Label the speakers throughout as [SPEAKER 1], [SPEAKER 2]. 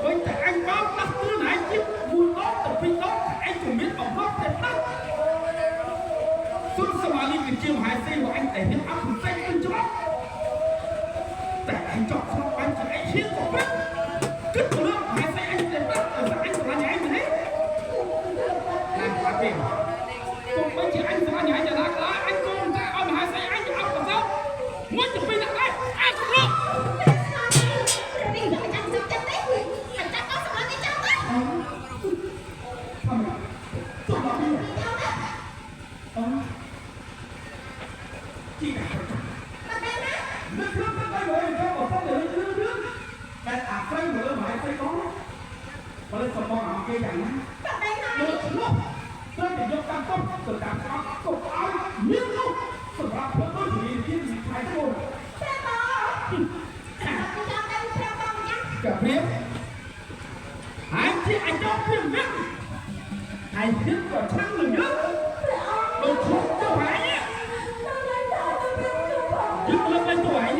[SPEAKER 1] vớiតែអញមកដាក់គ្រឿងឯងជិះមួយដងទៅពីរដងឯងជំនាញអំណត់តែណាសុខសមាលីគឺជាមហាសេនរបស់អញតែមានអភិសេកមិនច្បាស់តែអញចង់ស្រុកអញជាអីឈាមក៏ពិតគិតទៅរឿងមហាសេនអញតែបាត់តែអញស្រឡាញ់ឯងមែនទេណាស់អត់ទេកុំមិនជាអញស្រឡាញ់ឯងយ៉ាងណាក៏ដោយអញក៏មិនតែឲ្យមហាសេនអញទៅអត់ប្រសើរមួយទៅពីរដាក់ដែរអញស្រុកBoleh sokong aku jangan. Lu, tôi phảiយកតាមទុកទៅតាមអត់ទុកឲ្យមាននោះសម្រាប់ធ្វើដូចនេះជាខែគោតែតខ្ញុំចង់ទៅប្រាប់បងយ៉ាងកាព្រាមហើយជាអញចង់ព្រាមវិញហើយទៀតក៏ឆ្នាំនឹងយើងដូចឈប់ទៅហើយយើងលើកlênទៅហើយ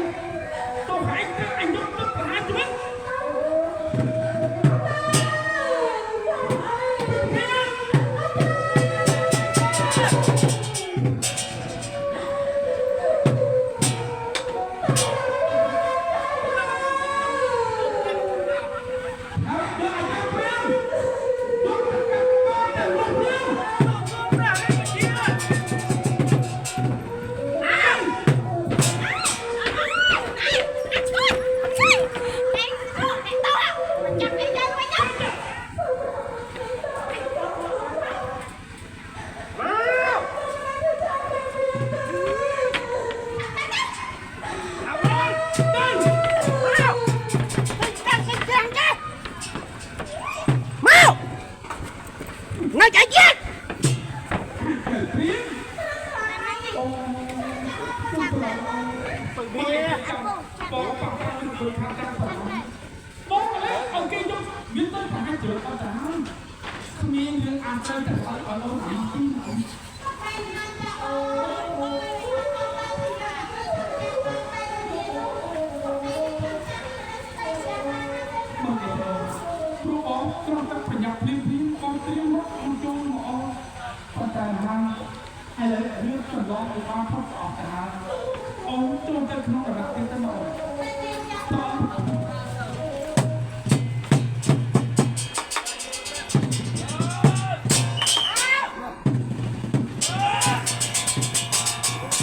[SPEAKER 1] ទៅហើយគឺអញយកទៅប្រហារជីវិត
[SPEAKER 2] Nói chạy chết
[SPEAKER 1] bố lấy ông kia giúp biến tới cả hai triệu con trả không nhiên nhưng ăn chơi cả ở đâu này cru bóng trong các phải nhập liên con tiếng mất ông chung một con tài năng hay lấy ở nước phần lo của con thoát ọt cả ông chung chân không đặt tên tân màu